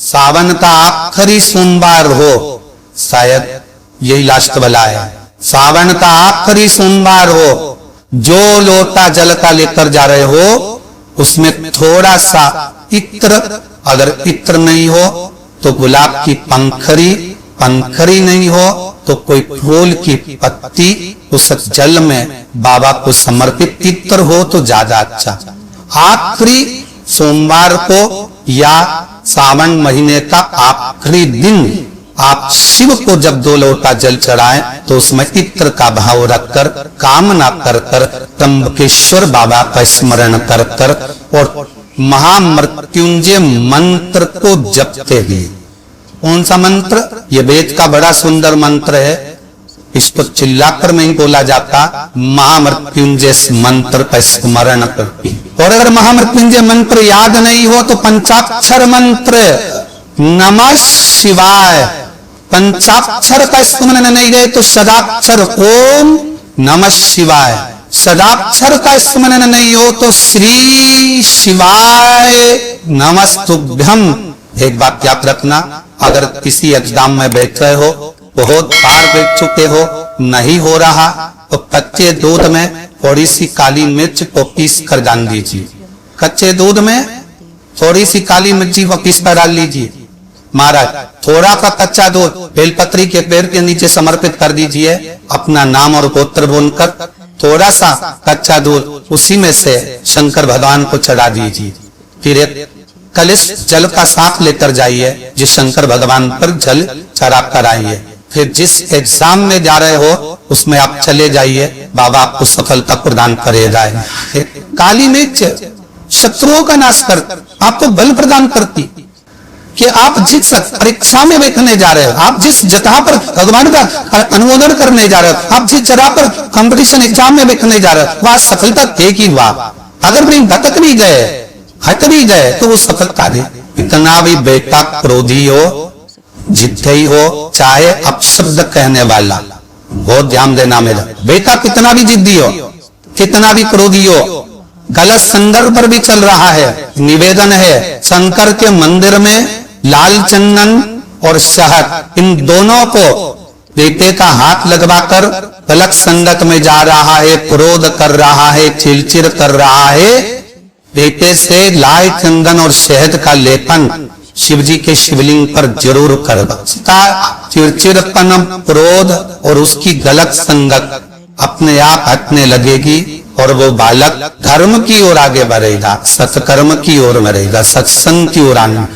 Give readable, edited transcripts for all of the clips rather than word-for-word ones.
सावन का आखिरी सोमवार हो, शायद यही लास्ट वाला है, सावन का आखिरी सोमवार हो, जो लोटा जल का लेकर जा रहे हो उसमें थोड़ा सा इत्र, अगर इत्र नहीं हो तो गुलाब की पंखरी, पंखरी नहीं हो तो कोई फूल की पत्ती उस जल में बाबा को समर्पित, इत्र हो तो ज्यादा अच्छा। आखिरी सोमवार को या सावन महीने का आखिरी दिन आप शिव को जब 2 लोटा जल चढ़ाएं तो उसमें इत्र का भाव रखकर, कामना कर कर, त्र्यंबकेश्वर बाबा का स्मरण कर कर और महामृत्युंजय मंत्र को जपते हुए। कौन सा मंत्र? ये वेद का बड़ा सुंदर मंत्र है, इसको चिल्लाकर नहीं बोला जाता, महामृत्युंजय मंत्र का स्मरण करके। और अगर महामृत्युंजय मंत्र याद नहीं हो तो पंचाक्षर मंत्र नमः शिवाय, पंचाक्षर का स्मरण नहीं रहे तो सदाक्षर ओम नमः शिवाय, सदाक्षर का स्मरण नहीं हो तो श्री शिवाय नमस्तुभ्यम। एक बात याद रखना, अगर किसी एग्जाम में बैठ रहे हो, बहुत बार बैठ चुके हो, नहीं हो रहा तो कच्चे दूध में थोड़ी सी काली मिर्च को पीस कर डाल दीजिए, कच्चे दूध में थोड़ी सी काली मिर्ची को पीस कर डाल लीजिए। महाराज थोड़ा सा कच्चा दूध बेलपत्री के पेड़ के नीचे समर्पित कर दीजिए, अपना नाम और गोत्र बोलकर थोड़ा सा कच्चा दूध उसी में से शंकर भगवान को चढ़ा दीजिए। फिर एक कलश जल का साथ लेकर जाइए, जिस शंकर भगवान पर जल चढ़ा कर आइए। फिर जिस एग्जाम में जा रहे हो उसमें आप चले जाइए, बाबा आपको सफलता प्रदान करेगा। काली मिर्च शत्रुओं का नाश कर, आपको बल प्रदान करती कि आप जिस परीक्षा में बैठने जा रहे हो, आप जिस जगह पर भगवान का अनुमोदन करने जा रहे हो, आप जिस जगह पर कंपटीशन एग्जाम में बैठने जा रहे हो, वहां सफलता देगी। वाह अगर भी भटक भी गए, हट भी गए तो वो सफलता दे। इतना भी बेटा क्रोधी हो, जिद्दी हो, चाहे अपशब्द कहने वाला, बहुत ध्यान देना मेरा बेटा, कितना भी जिद्दी हो, कितना भी क्रोधी हो, गलत संदर्भ पर भी चल रहा है। निवेदन है शंकर के मंदिर में लाल चंदन और शहद, इन दोनों को बेटे का हाथ लगवाकर गलत संगत में जा रहा है, क्रोध कर रहा है, चिड़चिड़ कर रहा है, बेटे से लाल चंदन और शहद का लेपन शिव जी के शिवलिंग पर जरूर करवा। चिड़चिड़पन, क्रोध और उसकी गलत संगत अपने आप हटने लगेगी और वो बालक धर्म की ओर आगे बढ़ेगा, सत्कर्म की ओर बढ़ेगा, सत्संग की ओर आना।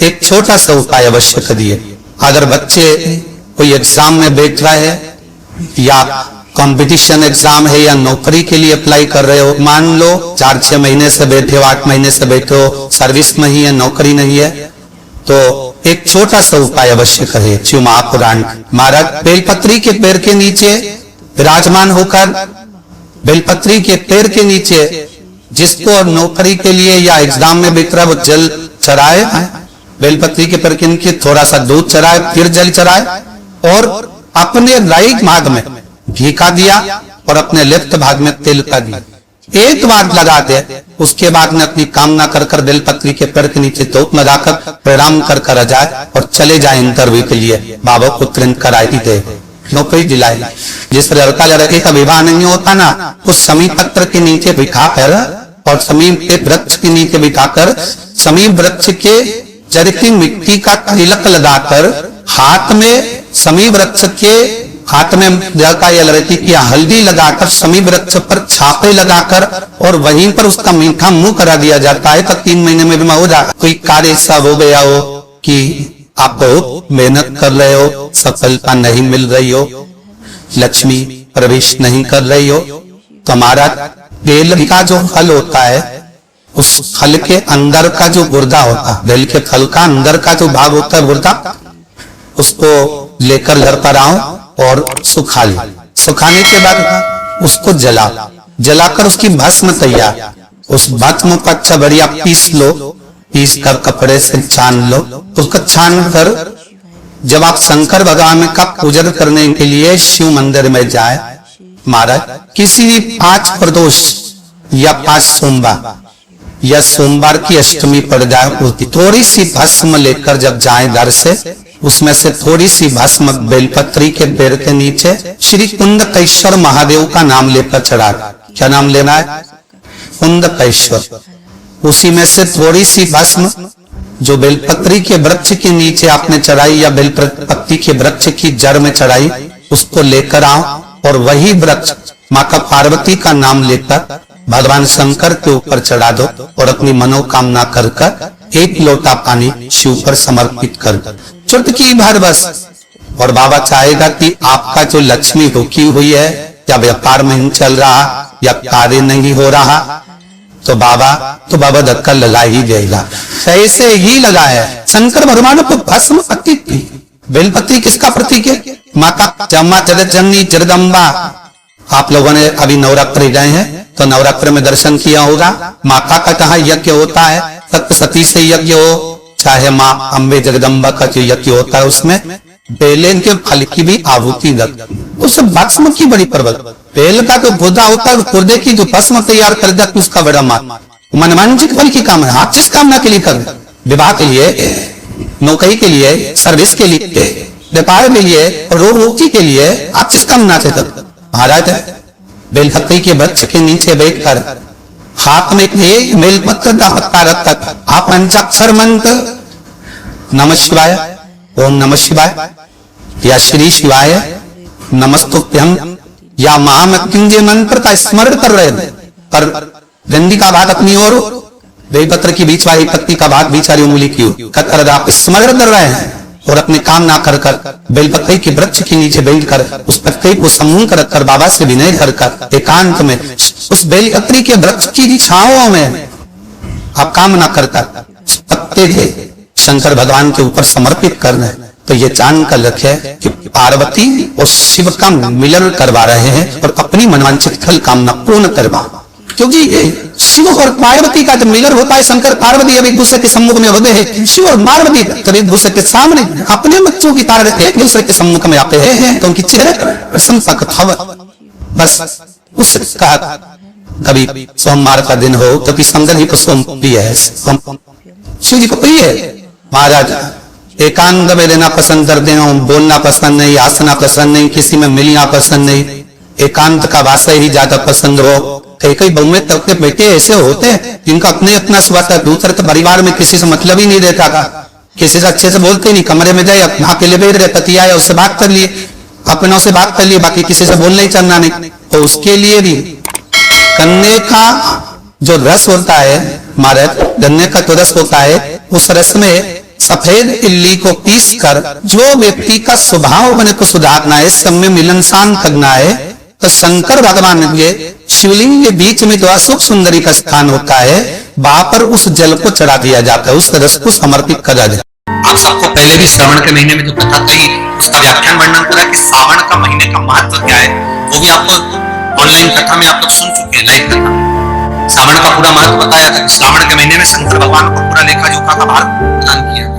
एक छोटा सा उपाय अवश्य करिए। अगर बच्चे कोई एग्जाम में बैठ रहे हैं या कंपटीशन एग्जाम है या नौकरी के लिए अप्लाई कर रहे हो, मान लो 4-6 महीने से बैठे हो, 8 महीने से बैठे हो, सर्विस नहीं है, नौकरी नहीं है, तो एक छोटा सा उपाय अवश्य करें। शिव महापुराण महाराज बेलपत्री के पेड़ के नीचे विराजमान होकर, बेलपत्री के पेड़ के नीचे जिसको नौकरी के लिए या एग्जाम में बैठ रहा वो जल चढ़ाए, बेलपत्री के पेड़ के नीचे थोड़ा सा दूध चढ़ाए, फिर जल चढ़ाए और अपने राइट भाग में घी का दिया और अपने लेफ्ट भाग में तेल का दिया, एक बार लगा दे। उसके बाद में अपनी कामना कर कर बेलपत्री के पेड़ के नीचे धूप लगाकर प्रणाम कर कर आ जाए और चले जाए इंटरव्यू के लिए। बाबा को तुरंत कराई दे, नौकरी दिलाई। जिस लड़का लड़के का विवाह नहीं होता ना, उस समी पत्र के नीचे बिठा कर और समीप के वृक्ष के नीचे बिठाकर समीप वृक्ष के जड़ की मिट्टी का तिलक लगाकर हाथ में समी वृक्ष के हाथ में लड़का या लड़की की हल्दी लगाकर समी वृक्ष पर छापे लगाकर और वहीं पर उसका मीठा मुंह करा दिया जाता है। तो 3 महीने में भी हो जाए। कोई कार्य ऐसा हो गया हो कि आप बहुत मेहनत कर रहे हो, सफलता नहीं मिल रही हो, लक्ष्मी प्रवेश नहीं कर रही हो, तो हमारा बेल का जो फल होता है, उस फल के अंदर का जो गुर्दा होता है, बेल के फल का अंदर का जो भाग होता है गुर्दा, उसको लेकर घर पर आओ और सुखा लो। सुखाने के बाद उसको जलाकर उसकी भस्म तैयार, उस भस्म को अच्छा बढ़िया पीस लो, पीस कर कपड़े से छान लो। उसको छान कर जब आप शंकर भगवान का पूजन करने के लिए शिव मंदिर में जाए, महाराज किसी भी 5 प्रदोष या 5 सोमवार या सोमवार की अष्टमी पड़ जाए, थोड़ी सी भस्म लेकर जब जाए दर से, उसमें से थोड़ी सी भस्म बेलपत्री के पेड़ के नीचे श्री कुंदकेश्वर महादेव का नाम लेकर चढ़ा। क्या नाम लेना है? कुंदकेश्वर। उसी में से थोड़ी सी भस्म जो बेलपत्री के वृक्ष के नीचे आपने चढ़ाई या बेलपत्री के वृक्ष की जड़ में चढ़ाई, उसको लेकर आओ और वही वृक्ष माता पार्वती का नाम लेकर भगवान शंकर के ऊपर चढ़ा दो और अपनी मनोकामना कर कर एक लोटा पानी शिव पर समर्पित कर दो, चुटकी भर बस। और बाबा चाहेगा कि आपका जो लक्ष्मी रुकी हुई है या व्यापार नहीं चल रहा या कार्य नहीं हो रहा, तो बाबा धक्का लगा ही देगा। ऐसे ही लगा है शंकर भगवान को भस्म पति थी। बेलपत्री किसका प्रतीक है? माता जम्मा जगत जननी जगदम्बा। आप लोगों ने अभी नवरात्र गए हैं तो नवरात्र में दर्शन किया होगा। माता का कहाँ यज्ञ होता है, सप्तशती से यज्ञ हो चाहे माँ अम्बे जगदम्बा का जो यज्ञ होता है, उसमें बेलन के फल की भी आहुति लगती। उस भस्म की बड़ी पर्वत, बेल का जो गुदा होता है, गुर्दे की जो भस्म तैयार कर देती उसका बड़ा मनवांछित फल की कामना। आप जिस कामना के लिए कर, विवाह के लिए, नौकरी के लिए, सर्विस के लिए, व्यापार के लिए, रोग मुक्ति के लिए, आप जिस कामना से कर, महाराज बेलपत्री के वृक्ष के नीचे बैठकर हाथ में एक बेलपत्र का पत्ता रखकर आप पंचाक्षर मंत्र नमः शिवाय, ओम नमः शिवाय या श्री शिवाय नमस्तुभ्यम या महामृत्युंजय मंत्र का स्मरण कर रहे हैं, पर डंडी का भाग अपनी ओर, बेलपत्र की बीच वाली पत्ती का भाग बीच वाली उंगली की ओर आप स्मरण कर रहे हैं और अपने काम ना कर कर बेलपत्री के वृक्ष के नीचे बैठकर उस पत्ती को सम्मुख कर रखकर बाबा से विनय कर एकांत में उस बेलपत्री के वृक्ष की छाओं में आप काम ना करता पत्ते थे शंकर भगवान के ऊपर समर्पित करना है। तो ये जान कर रखे कि पार्वती और शिव का मिलन करवा रहे हैं और अपनी मनवांछित फल कामना पूर्ण करवा, क्योंकि शिव और पार्वती का जब मिलन होता है, शंकर पार्वती अब एक दूसरे के सम्मुख में होते हैं, शिव और पार्वती जब एक दूसरे के सामने अपने बच्चों की तरह एक दूसरे के सम्मुख में आते हैं तो उनकी चेहरे प्रशंसा का बस उसका कभी सोमवार का दिन हो तो शंकर जी को सोम प्रिय है, शिव जी को प्रिय है। महाराज एकांत में रहना पसंद करते हैं, बोलना पसंद नहीं, हंसना पसंद नहीं, किसी में मिलना पसंद नहीं, एकांत का वासा ही ज्यादा पसंद हो। कई बहु तक के बेटे ऐसे होते हैं जिनका अपने अपना स्वाद है, दूसरे तो परिवार में किसी से मतलब ही नहीं रहता था, किसी से अच्छे से बोलते ही नहीं, कमरे में जाए अकेले बैठ रहे, पति आया उससे बात कर लिए, अपनों से बात कर लिए, बाकी किसी से बोलना ही चलना नहीं। तो उसके लिए भी गन्ने का जो रस होता है, महाराज गन्ने का जो रस होता है, उस रस में सफेद इल्ली को पीस कर जो व्यक्ति का स्वभाव बने को सुधारना है, सब में मिलनसान करना है, तो शंकर भगवान के शिवलिंग के बीच में जो अशोक सुंदरी का स्थान होता है, वहां पर उस जल को चढ़ा दिया जाता है, उस रस को समर्पित करा जाता है। आप सबको पहले भी श्रावण के महीने में जो कथा कही उसका व्याख्यान वर्णन करा कि श्रावण का महीने का महत्व क्या है, वो भी आपको ऑनलाइन कथा में आप लोग सुन चुके हैं, लाइव कथा। श्रावण का पूरा महत्व बताया था कि श्रावण के महीने में शंकर भगवान को पूरा लेखा जोखा का भार प्रदान किया गया।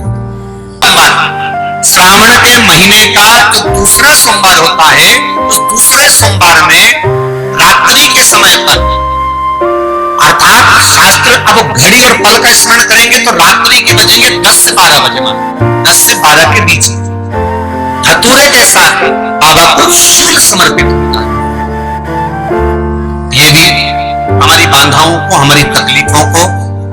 श्रावण के महीने का जो दूसरा सोमवार होता है, उस दूसरे सोमवार में रात्रि के समय पर, अर्थात शास्त्र अब घड़ी और पल का स्मरण करेंगे तो रात्रि के बजेंगे 10 से 12 बजे, 10 से 12 के बीच धतूरे के साथ बाबा को शुल्क समर्पित होता है। ये भी हमारी बाधाओं को, हमारी तकलीफों को,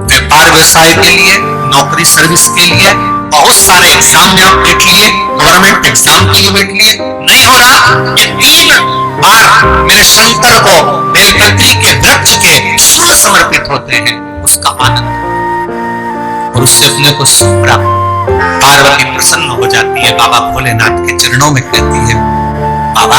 व्यापार व्यवसाय के लिए, नौकरी सर्विस के लिए, बहुत सारे एग्जाम में आप बैठ लिए, गवर्नमेंट एग्जाम के लिए बैठ लिए, नहीं हो रहा, ये 3 बार मेरे शंकर को बेलपत्री के वृक्ष के शूल समर्पित होते हैं, उसका आनंद और उससे अपने को सुख प्राप्त। पार्वती प्रसन्न हो जाती है, बाबा भोलेनाथ के चरणों में कहती है, बाबा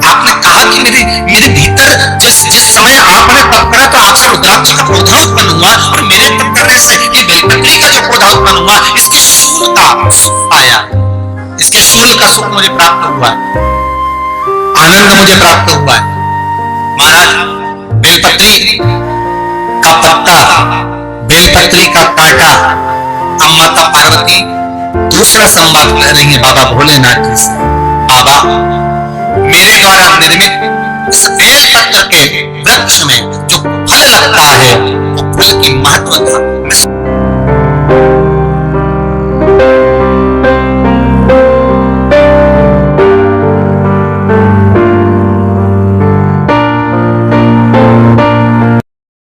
आपने कहा कि मेरे भीतर जिस समय आपने तप करा तो आपसे रुद्राक्ष का पौधा उत्पन्न हुआ और मेरे तप करने से ये बेलपत्री का जो पौधा उत्पन्न हुआ, इसके शूल का सुख आया, इसके शूल का सुख मुझे प्राप्त हुआ, आनंद मुझे प्राप्त हुआ है। महाराज बेलपत्री का पत्ता, बेलपत्री का कांटा, अब माता पार्वती दूसरा संवाद कर रही है बाबा भोलेनाथ जी से, बाबा मेरे द्वारा निर्मित इस बेल पत्र के वृक्ष में जो फल लगता है वो फल की महत्वता